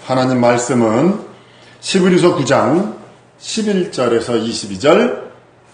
하나님 말씀은 히브리서 9장 11절에서 22절,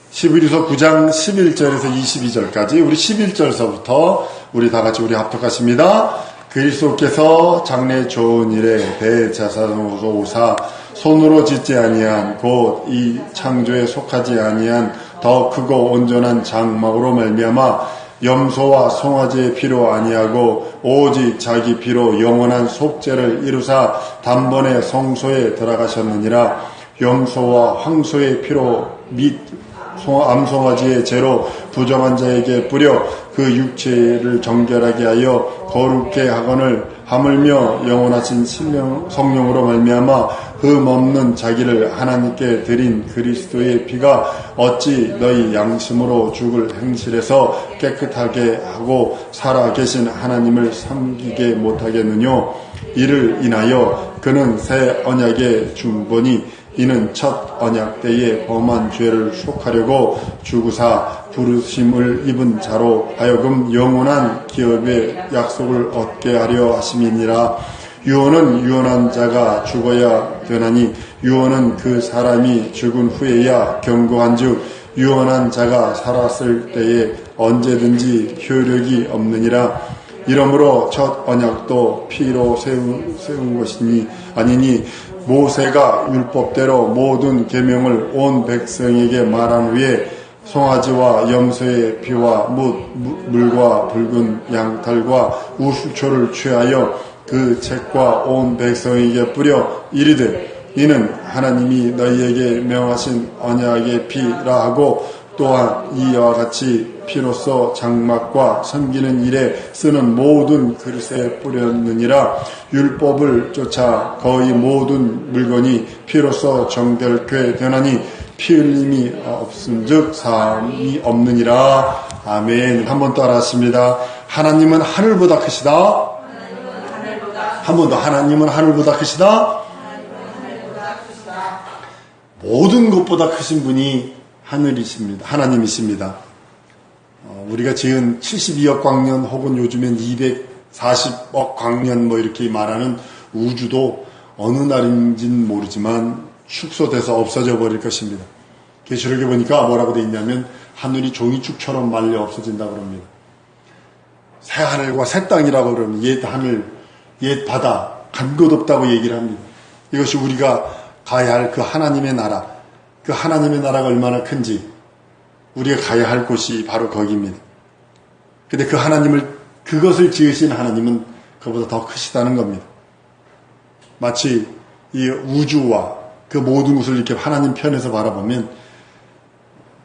히브리서 9장 11절에서 22절까지 우리 11절서부터 우리 다같이 우리 합독하십니다. 그리스도께서 장래 좋은 일에 대제사장으로 오사 손으로 짓지 아니한 곧 이 창조에 속하지 아니한 더 크고 온전한 장막으로 말미암아 염소와 송아지의 피로 아니하고 오직 자기 피로 영원한 속죄를 이루사 단번에 성소에 들어가셨느니라. 염소와 황소의 피로 및 암송아지의 죄로 부정한 자에게 뿌려 그 육체를 정결하게 하여 거룩게 하거늘 하물며 영원하신 성령으로 말미암아 흠 없는 자기를 하나님께 드린 그리스도의 피가 어찌 너희 양심으로 죽을 행실에서 깨끗하게 하고 살아계신 하나님을 섬기게 못하겠느냐. 이를 인하여 그는 새 언약의 중보니 이는 첫 언약 때에 범한 죄를 속하려고 죽으사 부르심을 입은 자로 하여금 영원한 기업의 약속을 얻게 하려 하심이니라. 유언은 유언한 자가 죽어야 되나니 유언은 그 사람이 죽은 후에야 경고한즉 유언한 자가 살았을 때에 언제든지 효력이 없느니라. 이러므로 첫 언약도 피로 세운 것이니 아니니 모세가 율법대로 모든 계명을 온 백성에게 말한 후에 송아지와 염소의 피와 물과 붉은 양털과 우수초를 취하여 그 책과 온 백성에게 뿌려 이르되 이는 하나님이 너희에게 명하신 언약의 피라 하고 또한 이와 같이 피로써 장막과 섬기는 일에 쓰는 모든 그릇에 뿌렸느니라. 율법을 쫓아 거의 모든 물건이 피로써 정결케 되나니 피 흘림이 없은즉 사함이 없느니라. 아멘. 한번 따라 하십니다. 하나님은 하늘보다 크시다. 한 번 더. 하나님은 하늘보다 크시다. 모든 것보다 크신 분이 하늘이십니다. 하나님이십니다. 우리가 지은 72억 광년 혹은 요즘엔 240억 광년 뭐 이렇게 말하는 우주도 어느 날인지는 모르지만 축소돼서 없어져 버릴 것입니다. 계시록에 보니까 뭐라고 돼 있냐면 하늘이 종이축처럼 말려 없어진다고 그럽니다. 새 하늘과 새 땅이라고 그러면 옛 하늘, 옛 바다, 간 것 없다고 얘기를 합니다. 이것이 우리가 가야 할 그 하나님의 나라, 그 하나님의 나라가 얼마나 큰지 우리가 가야 할 곳이 바로 거기입니다. 근데 그 하나님을, 그것을 지으신 하나님은 그보다 더 크시다는 겁니다. 마치 이 우주와 그 모든 것을 이렇게 하나님 편에서 바라보면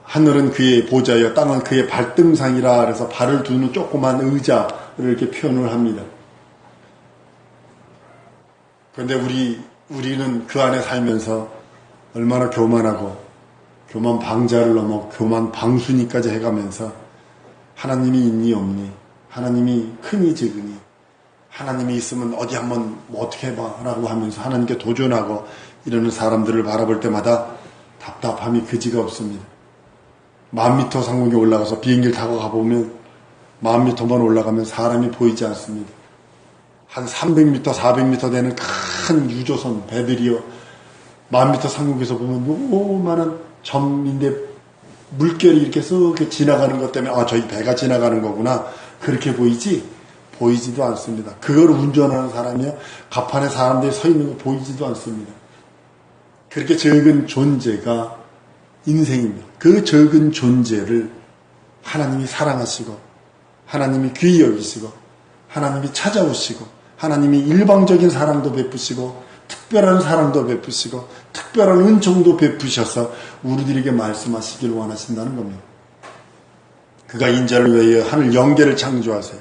하늘은 그의 보좌여 땅은 그의 발등상이라 그래서 발을 두는 조그만 의자를 이렇게 표현을 합니다. 그런데 우리는 그 안에 살면서 얼마나 교만하고 교만 방자를 넘어 교만 방순이까지 해가면서 하나님이 있니 없니, 하나님이 크니 적으니, 하나님이 있으면 어디 한번 뭐 어떻게 해봐 라고 하면서 하나님께 도전하고 이러는 사람들을 바라볼 때마다 답답함이 그지가 없습니다. 10,000m 상공에 올라가서 비행기를 타고 가보면 10,000m만 올라가면 사람이 보이지 않습니다. 한 300m, 400m 되는 큰 유조선 배들이요 10,000m 상공에서 보면 요만한 점인데 물결이 이렇게 쓱 지나가는 것 때문에 저희 배가 지나가는 거구나 그렇게 보이지도 않습니다. 그걸 운전하는 사람이요 갑판에 사람들이 서 있는 거 보이지도 않습니다. 그렇게 적은 존재가 인생입니다. 그 적은 존재를 하나님이 사랑하시고 하나님이 귀히 여기시고 하나님이 찾아오시고 하나님이 일방적인 사랑도 베푸시고 특별한 사랑도 베푸시고 특별한 은총도 베푸셔서 우리들에게 말씀하시길 원하신다는 겁니다. 그가 인자를 위하여 하늘 영계를 창조하세요.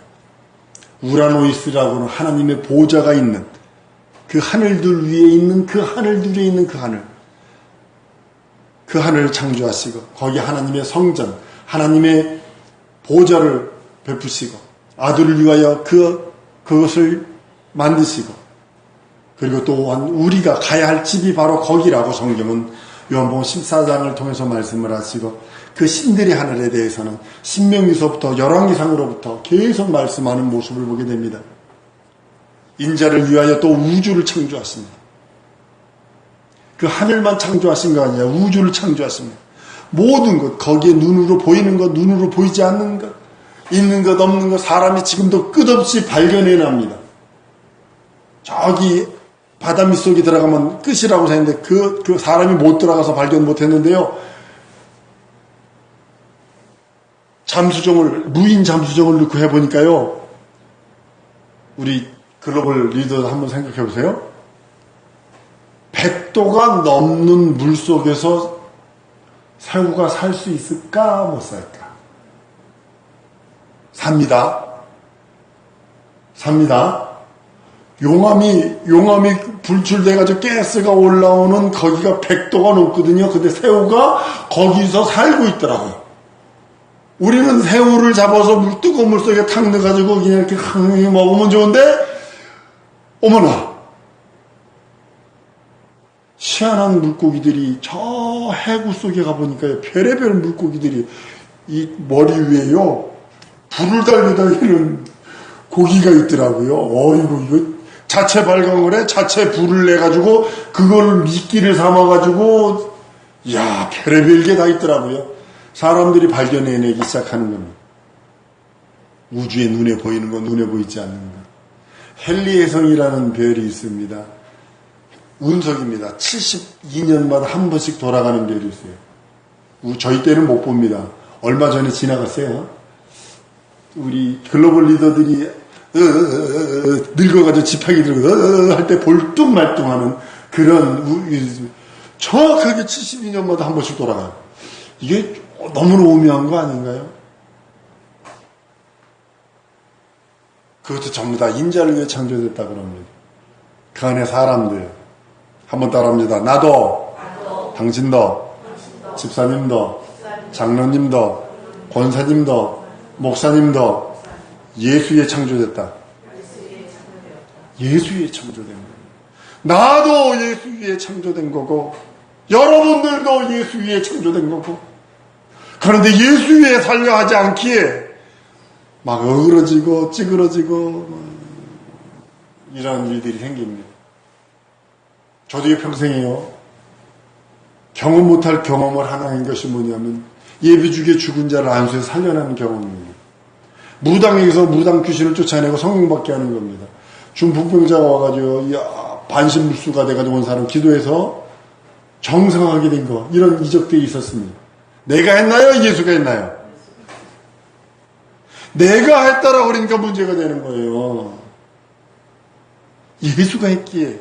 우라노이스라고는 하나님의 보좌가 있는 그 하늘들 위에 있는 그 하늘들에 있는 그 하늘을 창조하시고 거기 하나님의 성전 하나님의 보좌를 베푸시고 아들을 위하여 그것을 만드시고 그리고 또한 우리가 가야 할 집이 바로 거기라고 성경은 요한복음 14장을 통해서 말씀을 하시고 그 신들의 하늘에 대해서는 신명기서부터 열왕기상으로부터 계속 말씀하는 모습을 보게 됩니다. 인자를 위하여 또 우주를 창조하십니다. 그 하늘만 창조하신 거 아니야. 우주를 창조하십니다. 모든 것, 거기에 눈으로 보이는 것, 눈으로 보이지 않는 것, 있는 것, 없는 것, 사람이 지금도 끝없이 발견해냅니다. 저기 바다 밑속에 들어가면 끝이라고 생각했는데 그 사람이 못 들어가서 발견 못했는데요. 무인 잠수정을 넣고 해보니까요. 우리 글로벌 리더 한번 생각해 보세요. 100도가 넘는 물 속에서 새우가 살 수 있을까, 못 살까? 삽니다. 용암이 불출돼가지고 가스가 올라오는 거기가 100도가 높거든요. 근데 새우가 거기서 살고 있더라고요. 우리는 새우를 잡아서 뜨거운 물 속에 탁 넣어가지고 그냥 이렇게 먹으면 좋은데, 어머나! 희한한 물고기들이 저 해구 속에 가보니까요, 별의별 물고기들이 이 머리 위에요, 불을 달고 다니는 고기가 있더라고요. 어이구, 이거 자체 발광을 해, 자체 불을 내가지고, 그걸 미끼를 삼아가지고, 이야, 별의별 게 다 있더라고요. 사람들이 발견해내기 시작하는 겁니다. 우주에 눈에 보이는 거, 눈에 보이지 않는 거. 헨리해성이라는 별이 있습니다. 운석입니다. 72년마다 한 번씩 돌아가는 별이 있어요. 저희 때는 못 봅니다. 얼마 전에 지나갔어요. 우리 글로벌 리더들이 늙어가지고 지팡이 들고 할 때 볼뚱말뚱하는 그런 정확하게 72년마다 한 번씩 돌아가요. 이게 너무나 오묘한 거 아닌가요? 그것도 전부 다 인자를 위해 창조됐다 그럽니다. 그 안에 사람들 한번 따라합니다. 나도, 당신도, 집사님도, 장로님도, 권사님도, 목사님도 예수 위에 창조됐다. 예수 위에 창조된 거예요. 나도 예수 위에 창조된 거고, 여러분들도 예수 위에 창조된 거고, 그런데 예수 위에 살려 하지 않기에 막 어그러지고 찌그러지고 이런 일들이 생깁니다. 저도 평생에요, 경험 못할 경험을 하나 한 것이 뭐냐면 예배주기에 죽은 자를 안수해서 살려내는 경험입니다. 무당에게서 무당 귀신을 쫓아내고 성령받게 하는 겁니다. 중풍병자가 와가지고 반신불수가 돼가지고 온 사람 기도해서 정상하게 된 거, 이런 이적들이 있었습니다. 내가 했나요? 예수가 했나요? 내가 했다라고 그러니까 문제가 되는 거예요. 예수가 했기에.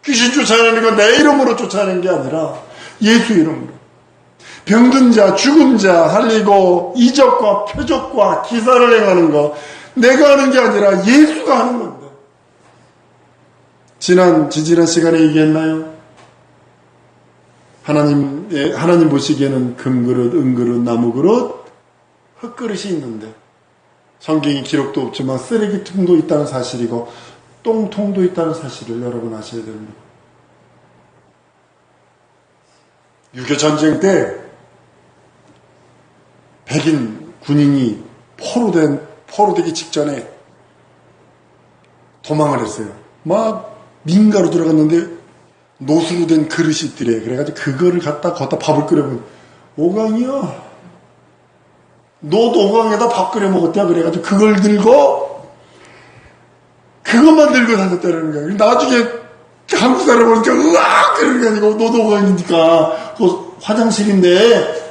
귀신 쫓아내는 건 내 이름으로 쫓아내는 게 아니라 예수 이름으로. 병든 자, 죽은 자 살리고 이적과 표적과 기사를 행하는 거 내가 하는 게 아니라 예수가 하는 건데. 지난 시간에 얘기했나요? 하나님 보시기에는 금그릇, 은그릇, 나무그릇, 흙그릇이 있는데 성경에 기록도 없지만 쓰레기통도 있다는 사실이고 똥통도 있다는 사실을 여러분 아셔야 됩니다. 6.25 전쟁 때 백인 군인이 포로되기 직전에 도망을 했어요. 막 민가로 들어갔는데 노수로 된 그릇이 있더래. 그래가지고 그거를 갖다 걷다 밥을 끓여먹은. 오강이야. 너도 오강에다 밥 끓여 먹었대요. 그래가지고 그걸 들고 그것만 들고 다녔다는 거야. 나중에 한국 사람 보니까 으악! 그러는 게 아니고 너도 오강이니까 그 화장실인데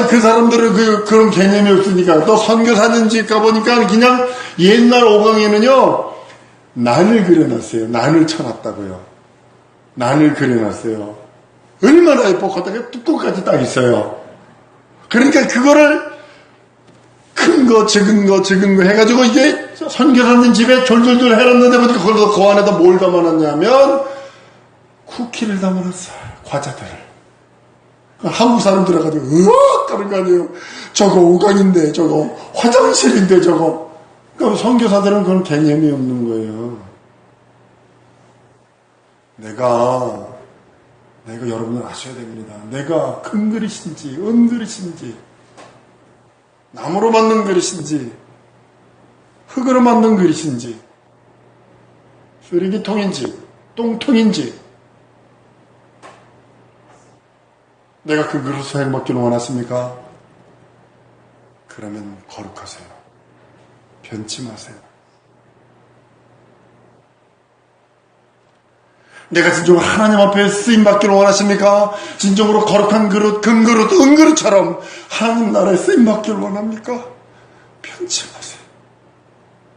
그 사람들은 그런 개념이 없으니까 또 선교사는지 가보니까 그냥 옛날 오강에는요 난을 그려놨어요. 난을 쳐놨다고요. 난을 그려놨어요. 얼마나 예뻐. 거기다가 뚜껑까지 딱 있어요. 그러니까 그거를 큰 거, 적은 거 해가지고 이게 선교사님 집에 졸졸졸 해놨는데 보니까 거기서 그 안에다 뭘 담아놨냐면 쿠키를 담아놨어요. 과자들을. 한국 사람 들어가지고 으악! 그런 거 아니에요. 저거 오강인데, 저거 화장실인데, 저거. 그러니까 선교사들은 그런 개념이 없는 거예요. 내가 여러분을 아셔야 됩니다. 내가 큰 그릇인지, 은 그릇인지, 나무로 만든 그릇인지, 흙으로 만든 그릇인지, 쓰레기통인지, 똥통인지, 내가 그 그릇을 행복기를 원하십니까? 그러면 거룩하세요. 변치 마세요. 내가 진정으로 하나님 앞에 쓰임받기를 원하십니까? 진정으로 거룩한 그릇, 금그릇, 은그릇처럼 하나님 나라에 쓰임받기를 원합니까? 변치 마세요.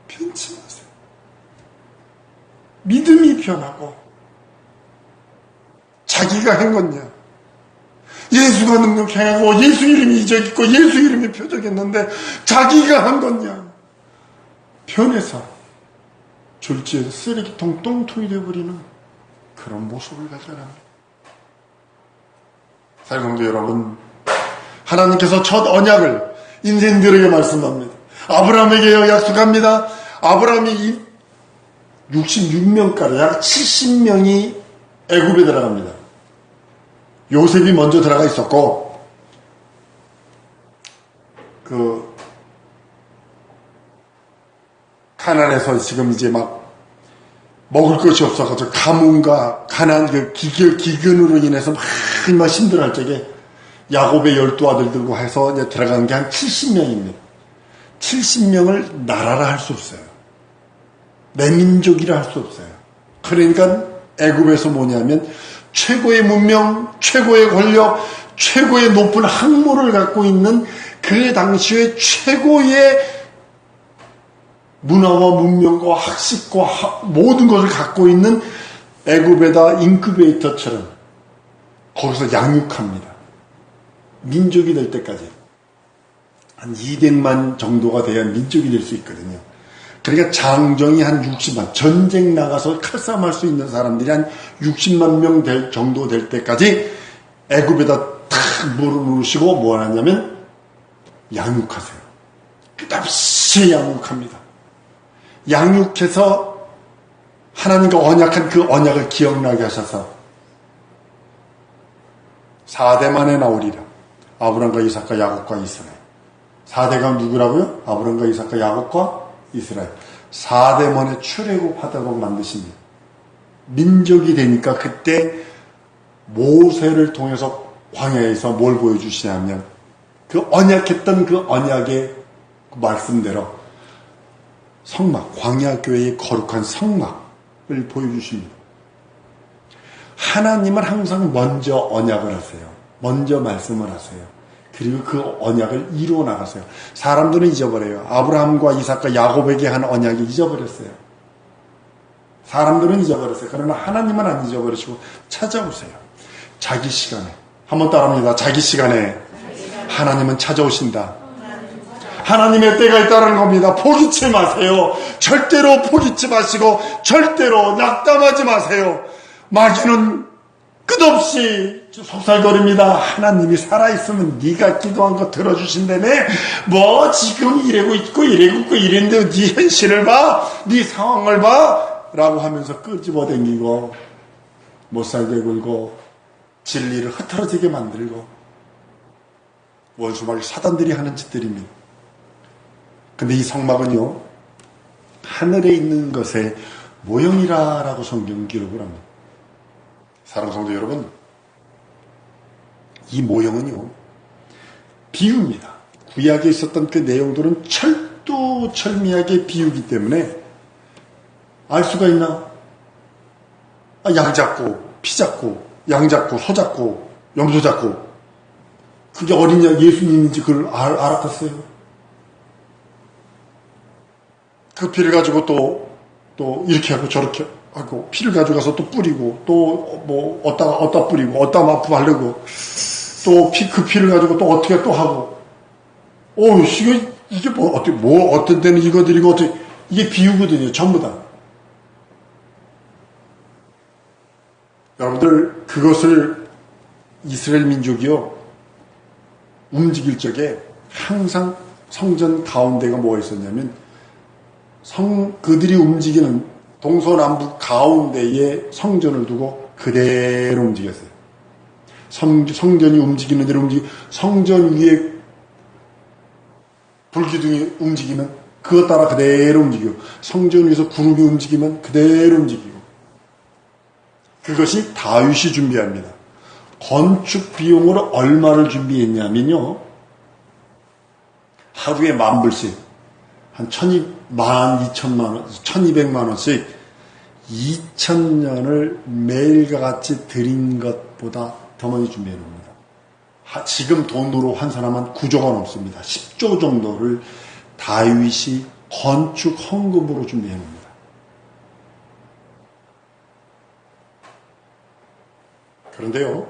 변치 마세요. 믿음이 변하고 자기가 한 거냐? 예수가 능력 행하고 예수 이름이 이적 있고 예수 이름이 표적했는데 자기가 한 거냐? 변해서 졸지에 쓰레기통 똥통이 되어버리는 그런 모습을 가져갑니다. 사랑성도 여러분, 하나님께서 첫 언약을 인생들에게 말씀합니다. 아브라함에게 약속합니다. 아브라함이 66명가량 약 70명이 애굽에 들어갑니다. 요셉이 먼저 들어가 있었고, 가나안에서 지금 이제 막 먹을 것이 없어가지고 가뭄과 가난 기근으로 인해서 막 힘들어할 적에 야곱의 12아들들과 해서 이제 들어간 게 한 70명입니다. 70명을 나라라 할 수 없어요. 내 민족이라 할 수 없어요. 그러니까 애굽에서 뭐냐면 최고의 문명, 최고의 권력, 최고의 높은 학문을 갖고 있는 그 당시의 최고의 문화와 문명과 학식과 모든 것을 갖고 있는 애굽에다 인큐베이터처럼 거기서 양육합니다. 민족이 될 때까지 한 200만 정도가 돼야 민족이 될 수 있거든요. 그러니까 장정이 한 60만, 전쟁 나가서 칼싸움할 수 있는 사람들이 한 60만 명 정도 될 때까지 애굽에다 탁 물어놓으시고 뭘 하냐면 양육하세요. 끝없이 양육합니다. 양육해서 하나님과 언약한 그 언약을 기억나게 하셔서 4대 만에 나오리라. 아브람과 이삭과 야곱과 이스라엘. 4대가 누구라고요? 아브람과 이삭과 야곱과 이스라엘. 4대 만에 출애굽하도록 만드십니다. 민족이 되니까 그때 모세를 통해서 광야에서 뭘 보여주시냐면 그 언약했던 그 언약의 말씀대로 성막, 광야교회의 거룩한 성막을 보여주십니다. 하나님은 항상 먼저 언약을 하세요. 먼저 말씀을 하세요. 그리고 그 언약을 이루어 나가세요. 사람들은 잊어버려요. 아브라함과 이삭과 야곱에게 한 언약이 잊어버렸어요. 사람들은 잊어버렸어요. 그러나 하나님은 안 잊어버리시고 찾아오세요. 자기 시간에. 한번 따라합니다. 자기 시간에 하나님은 찾아오신다. 하나님의 때가 있다는 겁니다. 포기치 마세요. 절대로 포기치 마시고 절대로 낙담하지 마세요. 마귀는 끝없이 속살거립니다. 하나님이 살아있으면 네가 기도한 거 들어주신다며. 뭐 지금 이러고 있고 이랬는데 네 현실을 봐, 네 상황을 봐 라고 하면서 끄집어당기고 못살게 굴고 진리를 흐트러지게 만들고 원수마귀 사단들이 하는 짓들입니다. 근데 이 성막은요, 하늘에 있는 것의 모형이라고 성경은 기록을 합니다. 사랑하는 성도 여러분, 이 모형은요, 비유입니다. 구약에 있었던 그 내용들은 철두철미하게 비유기 때문에 알 수가 있나? 양 잡고, 피 잡고, 양 잡고, 소 잡고, 염소 잡고, 그게 어린 양 예수님인지 그걸 알았겠어요? 그 피를 가지고 또 이렇게 하고 저렇게 하고 피를 가져가서 또 뿌리고 또 뭐 어디다 뿌리고 어디다 막 바르고 또 그 피를 가지고 또 어떻게 또 하고 이게 어떤 데는 이거들이고 이게 비유거든요. 전부 다. 여러분들 그것을 이스라엘 민족이요 움직일 적에 항상 성전 가운데가 뭐가 있었냐면 그들이 움직이는 동서남북 가운데에 성전을 두고 그대로 움직였어요. 성전이 움직이는 대로 성전 위에 불기둥이 움직이는 그것 따라 그대로 움직이고, 성전을 위해서 구름이 움직이면 그대로 움직이고. 그것이 다윗이 준비합니다. 건축 비용으로 얼마를 준비했냐면요, 하루에 10,000불씩, 한 12,000만 1,200만원씩 2,000년을 매일과 같이 드린 것보다 더 많이 준비해 놓습니다. 지금 돈으로 환산하면 9조가 넘습니다. 10조 정도를 다윗이 건축 헌금으로 준비해 놓습니다. 그런데요,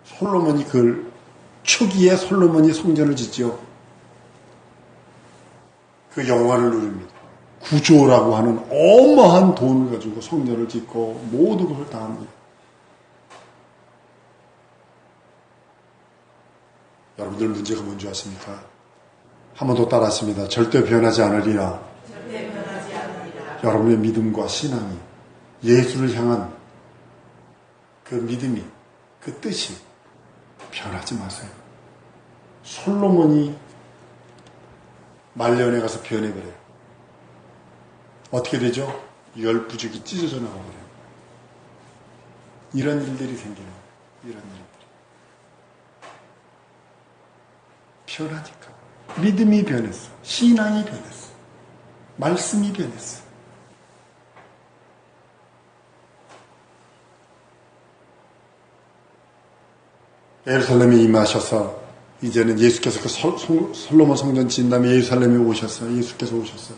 솔로몬이 초기에 솔로몬이 성전을 짓지요. 그 영화를 누립니다. 9조라고 하는 어마한 돈을 가지고 성전을 짓고 모든 것을 다 합니다. 여러분들 문제가 뭔지 아십니까? 한 번 더 따라하십니다. 절대 변하지 않으리라. 절대 변하지 않으리라. 여러분의 믿음과 신앙이, 예수를 향한 그 믿음이, 그 뜻이 변하지 마세요. 솔로몬이 말년에 가서 변해버려요. 어떻게 되죠? 10부족이 찢어져 나가버려요. 이런 일들이 생기는 거예요. 이런 일들이. 변하니까. 믿음이 변했어. 신앙이 변했어. 말씀이 변했어. 예루살렘에 임하셔서 이제는 예수께서 그 솔로몬 성전 지은 다음에 예루살렘에 오셨어요. 예수께서 오셨어요.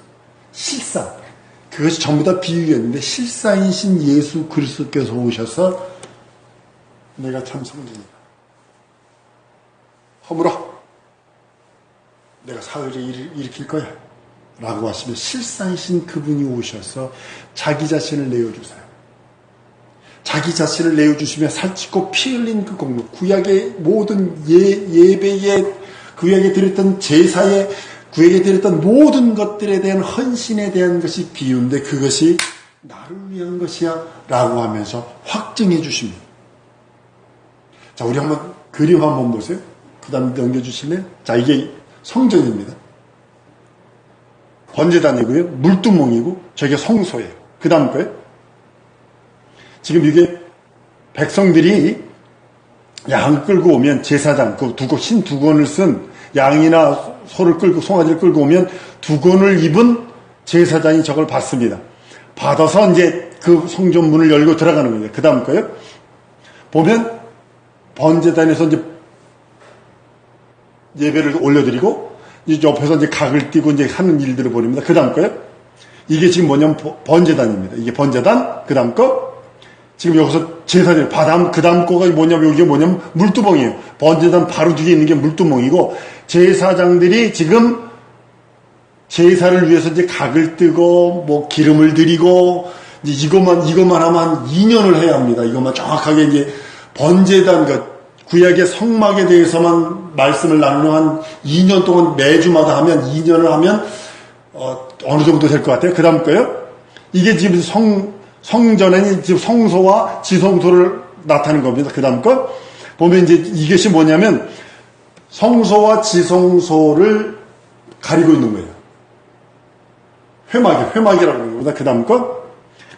실상. 그것이 전부 다 비유였는데 실상이신 예수 그리스도께서 오셔서 내가 참 성전이다. 허물어. 내가 사흘에 일으킬 거야. 라고 하시면 실상이신 그분이 오셔서 자기 자신을 내어주세요. 자기 자신을 내어주시며 살찌고 피 흘린 그 공로, 구약의 모든 예배에, 구약에 드렸던 제사에, 구약에 드렸던 모든 것들에 대한 헌신에 대한 것이 비유인데 그것이 나를 위한 것이야 라고 하면서 확증해 주십니다. 자, 우리 한번 그림 한번 보세요. 그 다음에 넘겨주시면, 자, 이게 성전입니다. 번제단이고요. 물두멍이고 저게 성소예요. 그 다음 거예요. 지금 이게 백성들이 양 끌고 오면 제사장, 그 흰 두건을 쓴 양이나 소를 끌고, 송아지를 끌고 오면 두건을 입은 제사장이 저걸 받습니다. 받아서 이제 그 성전 문을 열고 들어가는 거예요. 그 다음 거예요. 보면 번제단에서 이제 예배를 올려드리고, 이제 옆에서 이제 각을 띄고 이제 하는 일들을 보입니다. 그 다음 거예요. 이게 지금 뭐냐면 번제단입니다. 이게 번제단, 그 다음 거. 지금 여기서 제사들, 그 다음 거가 뭐냐면, 이게 뭐냐면 물두멍이에요. 번제단 바로 뒤에 있는 게 물두멍이고, 제사장들이 지금 제사를 위해서 이제 각을 뜨고, 뭐 기름을 드리고, 이제 이것만 하면 2년을 해야 합니다. 이것만 정확하게 이제 번제단, 구약의 성막에 대해서만 말씀을 나누는 한 2년 동안 매주마다 하면 2년을 하면 어느 정도 될 것 같아요. 그 다음 거예요. 이게 지금 성전에는 지금 성소와 지성소를 나타내는 겁니다. 그 다음 거 보면 이제 이것이 뭐냐면 성소와 지성소를 가리고 있는 거예요. 회막이라고 하는 겁니다. 그 다음 거.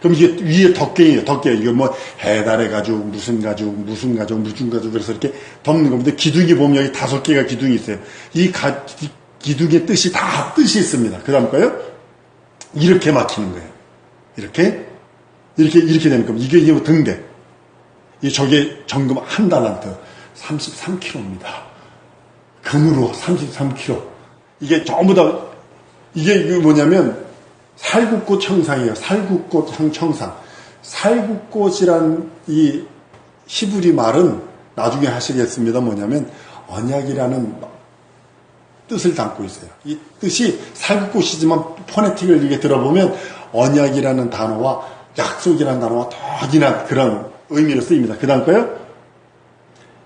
그럼 이게 위에 덮개예요. 이거 뭐 해달의 가죽, 무슨 가죽, 그래서 이렇게 덮는 겁니다. 기둥이 보면 여기 5개가 기둥이 있어요. 이 기둥의 뜻이 다 뜻이 있습니다. 그 다음 거요. 이렇게 막히는 거예요. 이렇게 되는 겁니다. 이게 뭐 등대. 저게 정금 1달란트 33kg입니다. 금으로 33kg. 이게 전부 다 이게 뭐냐면 살구꽃 형상이에요. 살구꽃 형상. 살구꽃이란 이 히브리 말은 나중에 하시겠습니다. 뭐냐면 언약이라는 뜻을 담고 있어요. 이 뜻이 살구꽃이지만 포네틱을 이렇게 들어보면 언약이라는 단어와 약속이라는 단어와 더진한 그런 의미로 쓰입니다. 그 다음 거요.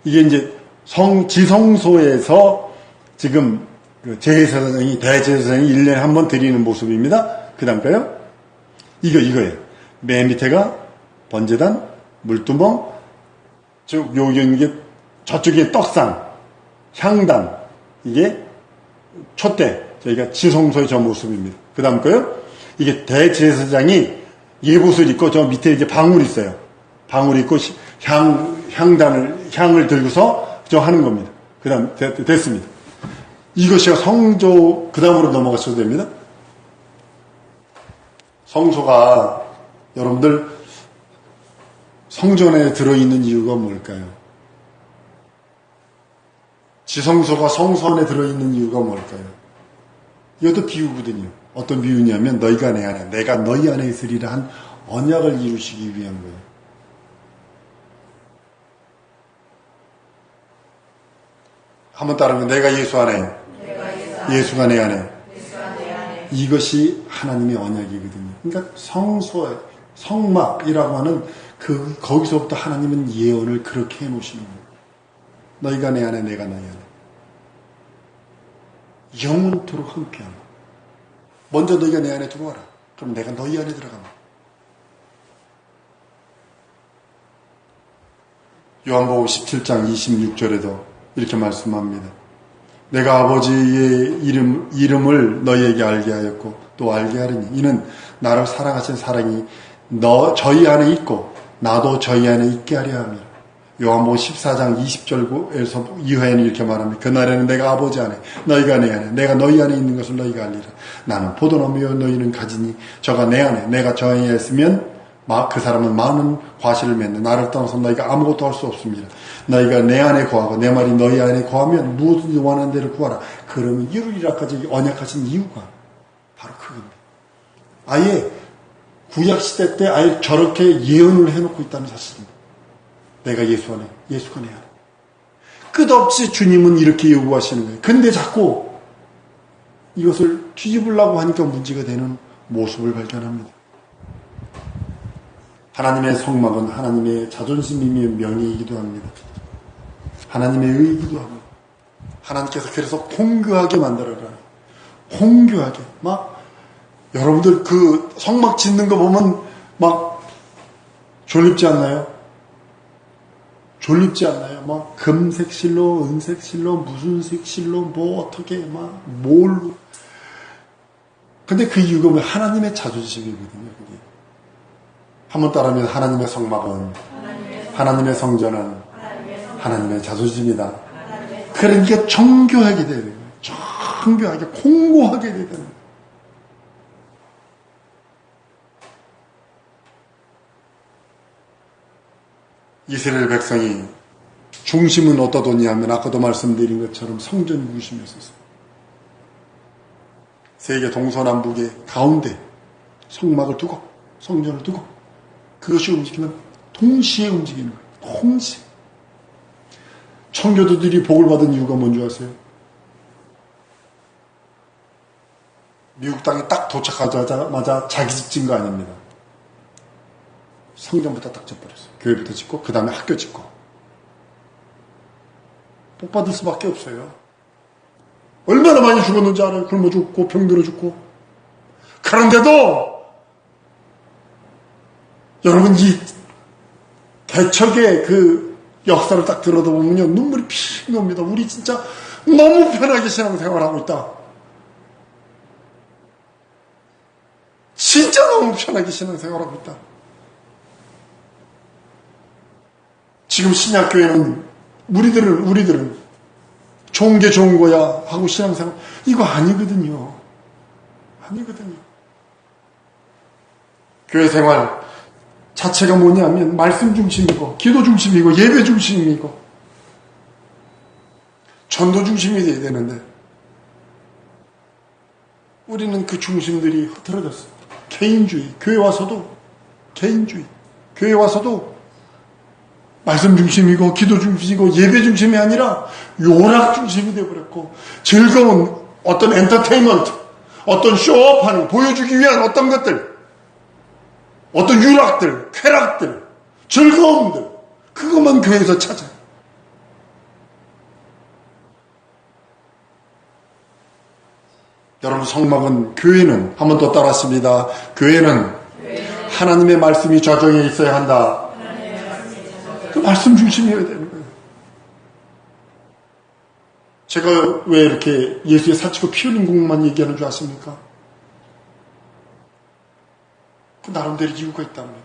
이게 이제 지성소에서 지금 대제사장이 1년에 한 번 드리는 모습입니다. 그 다음 거요. 이거예요. 맨 밑에가 번제단, 물두멍, 저쪽에 떡상, 향단, 이게 촛대, 저희가 지성소의 저 모습입니다. 그 다음 거요. 이게 대제사장이 예봇을 입고 저 밑에 이제 방울이 있어요. 방울이 있고 향을 들고서 저 하는 겁니다. 그 다음 됐습니다. 이것이 성소, 그 다음으로 넘어가셔도 됩니다. 성소가 여러분들 성전에 들어있는 이유가 뭘까요? 지성소가 성소 안에 들어있는 이유가 뭘까요? 이것도 비유거든요. 어떤 비유냐면 너희가 내 안에, 내가 너희 안에 있으리라 한 언약을 이루시기 위한 거예요. 한번 따르면 내가 예수 안에, 예수가 내 안에. 이것이 하나님의 언약이거든요. 그러니까 성소의 성막이라고 하는 거기서부터 하나님은 예언을 그렇게 해놓으시는 거예요. 너희가 내 안에, 내가 너희 안에. 영원토록 함께하는. 먼저 너희가 내 안에 들어와라. 그럼 내가 너희 안에 들어간다. 요한복음 17장 26절에도 이렇게 말씀합니다. 내가 아버지의 이름을 너희에게 알게 하였고 또 알게 하리니 이는 나를 사랑하신 사랑이 저희 안에 있고 나도 저희 안에 있게 하려 함이라. 요한복음 14장 20절에서 이후에는 이렇게 말합니다. 그날에는 내가 아버지 안에 너희가 내 안에 내가 너희 안에 있는 것을 너희가 알리라. 나는 포도나무여 너희는 가지니 저가 내 안에 내가 저 안에 있으면 그 사람은 많은 과실을 맺는 나를 떠나서 너희가 아무것도 할 수 없습니다. 너희가 내 안에 거하고 내 말이 너희 안에 거하면 무엇든지 원하는 대로 구하라. 그러면 이루리라까지 언약하신 이유가 바로 그겁니다. 아예 구약시대 때 아예 저렇게 예언을 해놓고 있다는 사실입니다. 내가 예수 안에, 예수가 내 안에. 끝없이 주님은 이렇게 요구하시는 거예요. 근데 자꾸 이것을 뒤집으려고 하니까 문제가 되는 모습을 발견합니다. 하나님의 성막은 하나님의 자존심이며 명예이기도 합니다. 하나님의 의이기도 합니다. 하나님께서 그래서 홍교하게 만들어라. 홍교하게. 막 여러분들 그 성막 짓는 거 보면 막 졸립지 않나요? 졸립지 않나요? 막 금색실로, 은색실로, 무슨 색실로, 뭐 어떻게 막 뭘로. 근데 그 이유가 왜 하나님의 자존심이거든요. 그게. 한번 따르면 하나님의 성막은, 하나님의 성전은 하나님의 자존심이다. 그러니까 정교하게 돼야 돼요. 정교하게, 공고하게 돼야 돼요. 이스라엘 백성이 중심은 어디다 뒀냐 하면 아까도 말씀드린 것처럼 성전 중심에 있었어요. 세계 동서남북의 가운데 성막을 두고 성전을 두고 그것이 움직이면 동시에 움직이는 거예요. 동시에. 청교도들이 복을 받은 이유가 뭔지 아세요? 미국 땅에 딱 도착하자마자 자기 집 짓는 거 아닙니다. 성전부터 딱 짓버렸어요. 교회부터 짓고 그 다음에 학교 짓고. 복 받을 수밖에 없어요. 얼마나 많이 죽었는지 알아요. 굶어 죽고 병들어 죽고. 그런데도 여러분 이 대척의 그 역사를 딱 들여다보면요 눈물이 핑 납니다. 우리 진짜 너무 편하게 신앙생활을 하고 있다. 진짜 너무 편하게 신앙생활을 하고 있다. 지금 신약교회는 우리들은 좋은 게 좋은 거야 하고 신앙생활 이거 아니거든요. 아니거든요. 교회 생활 자체가 뭐냐면 말씀 중심이고 기도 중심이고 예배 중심이고 전도 중심이 돼야 되는데 우리는 그 중심들이 흐트러졌어요. 개인주의. 교회 와서도 개인주의. 교회 와서도 말씀 중심이고 기도 중심이고 예배 중심이 아니라 요락 중심이 되어버렸고 즐거운 어떤 엔터테인먼트 어떤 쇼업하는 보여주기 위한 어떤 것들 어떤 유락들 쾌락들 즐거움들 그것만 교회에서 찾아요. 여러분 성막은 교회는 한 번 더 따라했습니다. 교회는 하나님의 말씀이 저정해 있어야 한다. 그 말씀 중심이어야 되는 거예요. 제가 왜 이렇게 예수의 살찌고 피 흘린 공만 얘기하는 줄 아십니까? 그 나름대로 이유가 있답니다.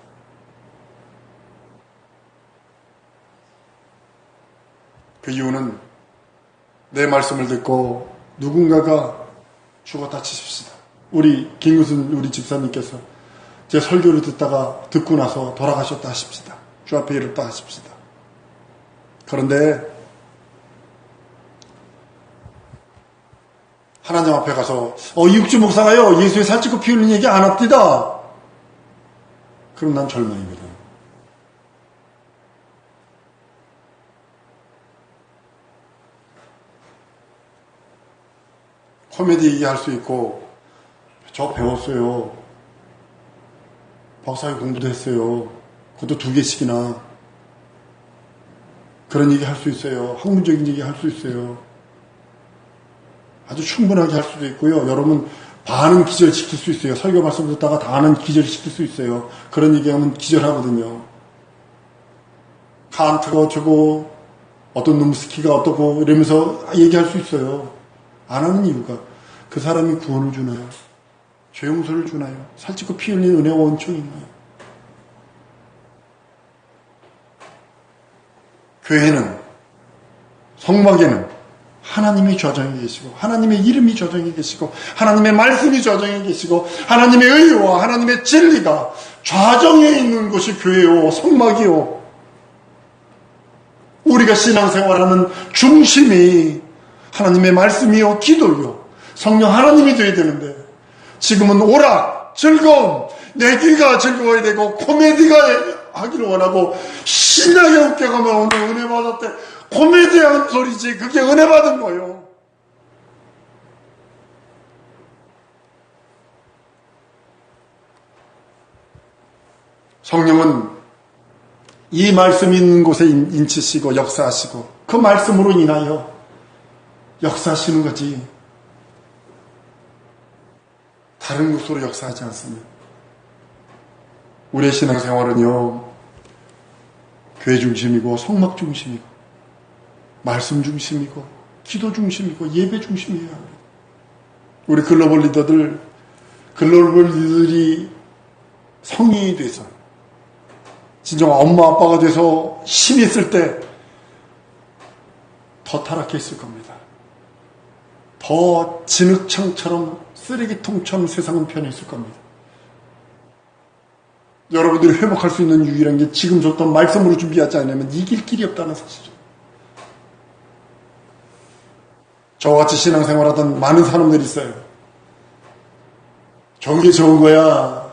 그 이유는 내 말씀을 듣고 누군가가 죽었다 치십시다. 우리 김구순 우리 집사님께서 제 설교를 듣고 나서 돌아가셨다 하십시다. 주 앞에 이뤘다 하십시다. 그런데 하나님 앞에 가서 이육주 목사가요 예수의 살찌고 피 흘린 얘기 안 합디다. 그럼 난 절망이거든. 코미디 얘기할 수 있고 저 배웠어요. 박사학위 공부도 했어요. 그것도 2개씩이나. 그런 얘기 할 수 있어요. 학문적인 얘기 할 수 있어요. 아주 충분하게 할 수도 있고요. 여러분 반은 기절시킬 수 있어요. 설교 말씀 듣다가 다는 기절시킬 수 있어요. 그런 얘기하면 기절하거든요. 칸트가 어쩌고 어떤 놈스키가 어떠고 이러면서 얘기할 수 있어요. 안 하는 이유가 그 사람이 구원을 주나요? 죄 용서를 주나요? 살찌고 피 흘린 은혜와 원총인가요? 교회는 성막에는 하나님이 좌정해 계시고 하나님의 이름이 좌정해 계시고 하나님의 말씀이 좌정해 계시고 하나님의 의와 하나님의 진리가 좌정해 있는 것이 교회요 성막이요. 우리가 신앙생활하는 중심이 하나님의 말씀이요 기도요 성령 하나님이 되어야 되는데 지금은 오락 즐거움 내 귀가 즐거워야 되고 코미디가 하기를 원하고 신나게 웃겨가면 오늘 은혜 받았대. 코미디한 소리지 그게 은혜 받은 거예요. 성령은 이 말씀이 있는 곳에 인치시고 역사하시고 그 말씀으로 인하여 역사하시는 거지 다른 곳으로 역사하지 않습니다. 우리의 신앙생활은요 교회 중심이고 성막 중심이고 말씀 중심이고 기도 중심이고 예배 중심이에요. 우리 글로벌 리더들이 성인이 돼서 진정 엄마 아빠가 돼서 힘이 있을 때 더 타락했을 겁니다. 더 진흙창처럼 쓰레기통처럼 세상은 변했을 겁니다. 여러분들이 회복할 수 있는 유일한 게 지금 줬던 말씀으로 준비하지 않으면 이길 길이 없다는 사실이죠. 저같이 신앙생활하던 많은 사람들이 있어요. 좋은 게 좋은 거야.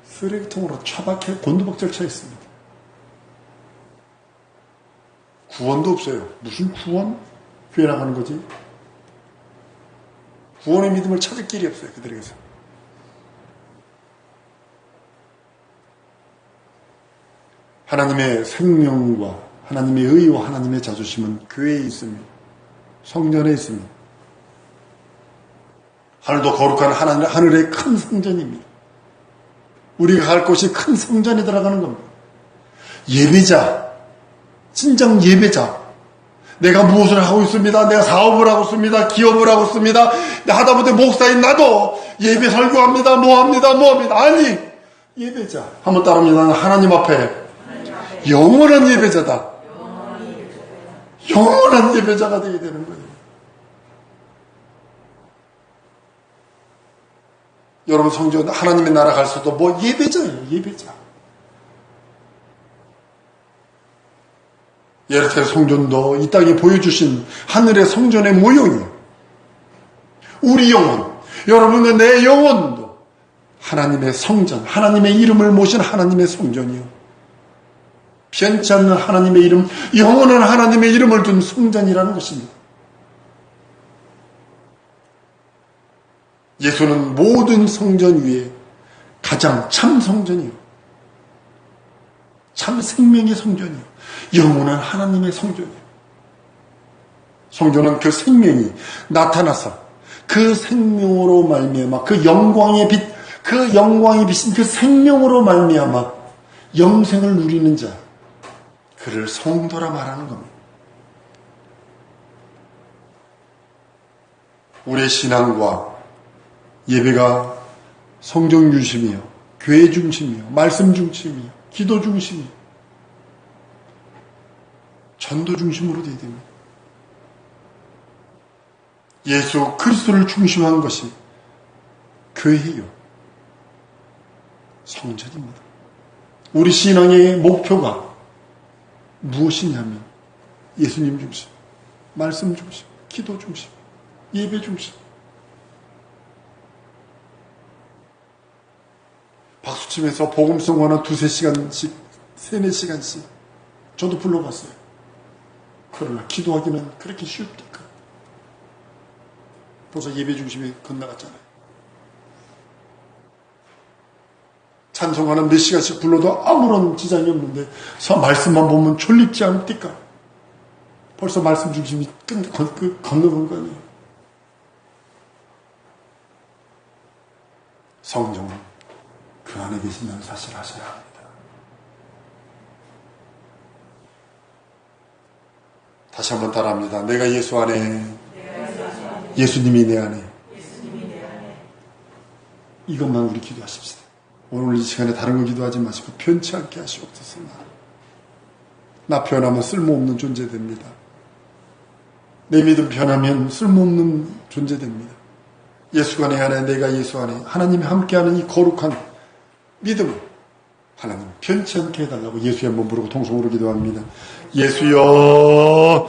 쓰레기통으로 처박혀 곤두박질 쳐 있습니다. 구원도 없어요. 무슨 구원? 교회 나가는 거지? 구원의 믿음을 찾을 길이 없어요. 그들에게서. 하나님의 생명과 하나님의 의와 하나님의 자존심은 교회에 있습니다. 성전에 있습니다. 하늘도 거룩한 하늘의 큰 성전입니다. 우리가 갈 곳이 큰 성전에 들어가는 겁니다. 예배자, 진정 예배자. 내가 무엇을 하고 있습니다. 내가 사업을 하고 있습니다. 기업을 하고 있습니다. 하다못해 목사인 나도 예배 설교합니다. 뭐합니다. 아니, 예배자. 한번 따라합니다. 하나님 앞에 영원한 예배자다. 영원한 예배자가 되게 되는 거예요. 여러분 성전 하나님의 나라 갈 수도 뭐 예배자예요. 예배자. 예루살렘 성전도 이 땅에 보여주신 하늘의 성전의 모형이에요. 우리 영혼, 여러분의 내 영혼도 하나님의 성전, 하나님의 이름을 모신 하나님의 성전이요. 변치 않는 하나님의 이름, 영원한 하나님의 이름을 둔 성전이라는 것입니다. 예수는 모든 성전 위에 가장 참 성전이요. 참 생명의 성전이요. 영원한 하나님의 성전이요. 성전은 그 생명이 나타나서 그 생명으로 말미암아 그 영광의 빛인 그 생명으로 말미암아 영생을 누리는 자, 그를 성도라 말하는 겁니다. 우리의 신앙과 예배가 성경 중심이요, 교회 중심이요, 말씀 중심이요, 기도 중심이요, 전도 중심으로 되어야 됩니다. 예수 그리스도를 중심한 것이 교회요, 성전입니다. 우리 신앙의 목표가 무엇이냐면 예수님 중심, 말씀 중심, 기도 중심, 예배 중심. 박수치면서 복음성화는 2-3시간씩, 3-4시간씩 저도 불러봤어요. 그러나 기도하기는 그렇게 쉽니까? 벌써 예배 중심에 건너갔잖아요. 찬송하는 몇 시간씩 불러도 아무런 지장이 없는데 말씀만 보면 졸립지 않습니까? 벌써 말씀 중심이 건너간 거 아니에요. 성령은 그 안에 계신다는 사실을 아셔야 합니다. 다시 한번 따라합니다. 내가 예수 안에, 예수님이 내 안에. 이것만 우리 기도하십시다. 오늘 이 시간에 다른 거 기도하지 마시고 편치 않게 하시옵소서. 나 변하면 쓸모없는 존재 됩니다. 내 믿음 변하면 쓸모없는 존재 됩니다. 예수가 내 안에, 내가 예수 안에, 하나님이 함께하는 이 거룩한 믿음, 하나님 편치 않게 해달라고 예수의 한번 부르고 통성으로 기도합니다. 예수여